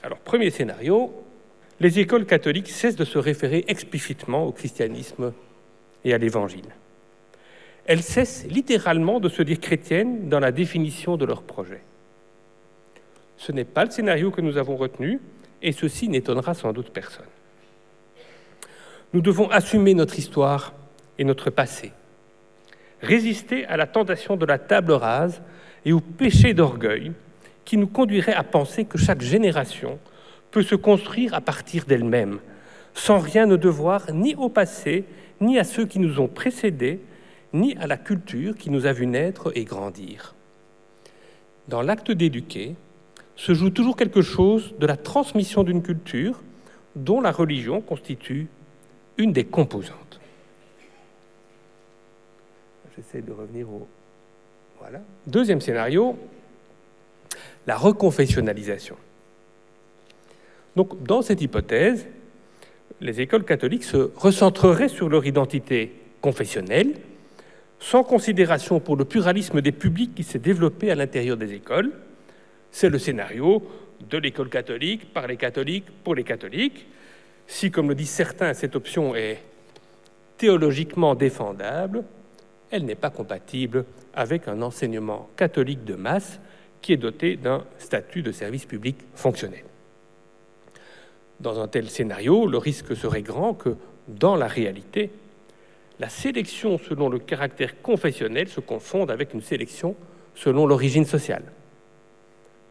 Alors, premier scénario, les écoles catholiques cessent de se référer explicitement au christianisme et à l'Évangile. Elles cessent littéralement de se dire chrétiennes dans la définition de leur projet. Ce n'est pas le scénario que nous avons retenu, et ceci n'étonnera sans doute personne. Nous devons assumer notre histoire et notre passé, résister à la tentation de la table rase et au péché d'orgueil qui nous conduirait à penser que chaque génération peut se construire à partir d'elle-même, sans rien ne devoir ni au passé, ni à ceux qui nous ont précédés, ni à la culture qui nous a vus naître et grandir. Dans l'acte d'éduquer, se joue toujours quelque chose de la transmission d'une culture dont la religion constitue une des composantes. J'essaie de revenir au... Voilà. Deuxième scénario, la reconfessionnalisation. Donc, dans cette hypothèse, les écoles catholiques se recentreraient sur leur identité confessionnelle, sans considération pour le pluralisme des publics qui s'est développé à l'intérieur des écoles. C'est le scénario de l'école catholique, par les catholiques, pour les catholiques. Si, comme le disent certains, cette option est théologiquement défendable, elle n'est pas compatible avec un enseignement catholique de masse qui est doté d'un statut de service public fonctionnel. Dans un tel scénario, le risque serait grand que, dans la réalité, la sélection selon le caractère confessionnel se confonde avec une sélection selon l'origine sociale.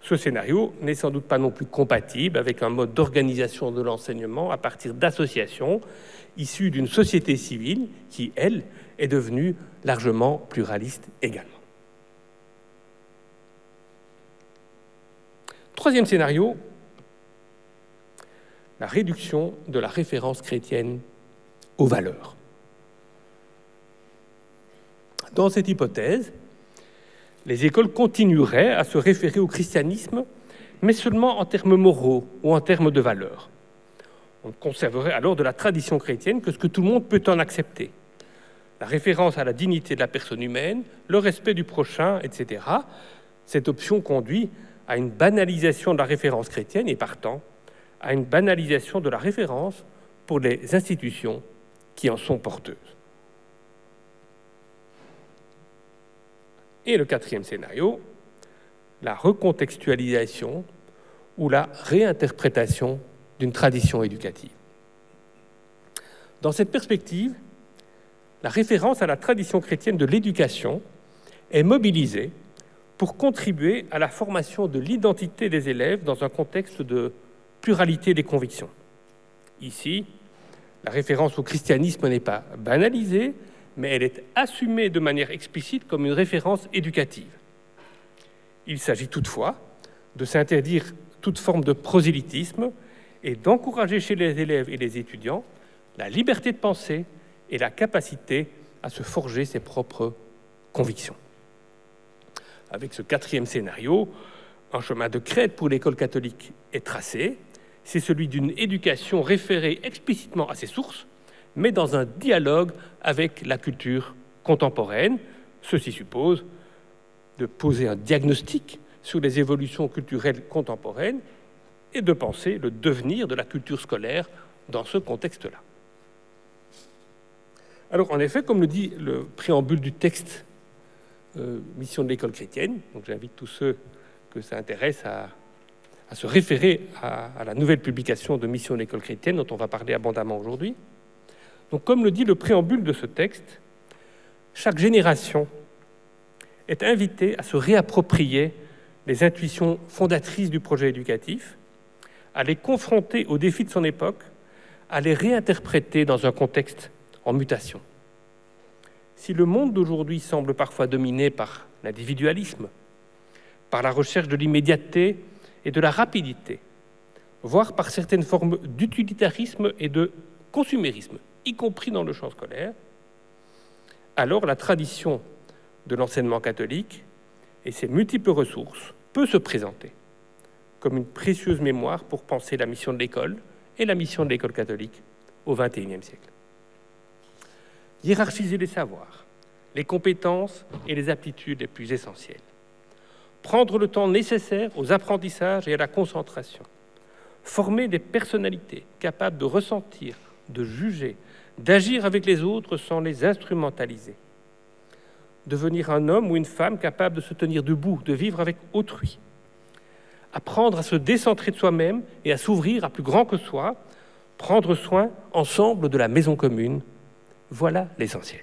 Ce scénario n'est sans doute pas non plus compatible avec un mode d'organisation de l'enseignement à partir d'associations issues d'une société civile qui, elle, est devenue largement pluraliste également. Troisième scénario, la réduction de la référence chrétienne aux valeurs. Dans cette hypothèse, les écoles continueraient à se référer au christianisme, mais seulement en termes moraux ou en termes de valeurs. On ne conserverait alors de la tradition chrétienne que ce que tout le monde peut en accepter. La référence à la dignité de la personne humaine, le respect du prochain, etc. Cette option conduit à une banalisation de la référence chrétienne et, partant, à une banalisation de la référence pour les institutions qui en sont porteuses. Et le quatrième scénario, la recontextualisation ou la réinterprétation d'une tradition éducative. Dans cette perspective, la référence à la tradition chrétienne de l'éducation est mobilisée pour contribuer à la formation de l'identité des élèves dans un contexte de pluralité des convictions. Ici, la référence au christianisme n'est pas banalisée, mais elle est assumée de manière explicite comme une référence éducative. Il s'agit toutefois de s'interdire toute forme de prosélytisme et d'encourager chez les élèves et les étudiants la liberté de penser et la capacité à se forger ses propres convictions. Avec ce quatrième scénario, un chemin de crête pour l'école catholique est tracé. C'est celui d'une éducation référée explicitement à ses sources, mais dans un dialogue avec la culture contemporaine. Ceci suppose de poser un diagnostic sur les évolutions culturelles contemporaines et de penser le devenir de la culture scolaire dans ce contexte-là. Alors, en effet, comme le dit le préambule du texte Mission de l'école chrétienne, donc j'invite tous ceux que ça intéresse à se référer à la nouvelle publication de Mission de l'école chrétienne dont on va parler abondamment aujourd'hui. Donc, comme le dit le préambule de ce texte, chaque génération est invitée à se réapproprier les intuitions fondatrices du projet éducatif, à les confronter aux défis de son époque, à les réinterpréter dans un contexte en mutation. Si le monde d'aujourd'hui semble parfois dominé par l'individualisme, par la recherche de l'immédiateté et de la rapidité, voire par certaines formes d'utilitarisme et de consumérisme, y compris dans le champ scolaire, alors la tradition de l'enseignement catholique et ses multiples ressources peut se présenter comme une précieuse mémoire pour penser la mission de l'école et la mission de l'école catholique au XXIe siècle. Hiérarchiser les savoirs, les compétences et les aptitudes les plus essentielles. Prendre le temps nécessaire aux apprentissages et à la concentration. former des personnalités capables de ressentir, de juger, d'agir avec les autres sans les instrumentaliser. Devenir un homme ou une femme capable de se tenir debout, de vivre avec autrui. Apprendre à se décentrer de soi-même et à s'ouvrir à plus grand que soi, prendre soin ensemble de la maison commune. Voilà l'essentiel.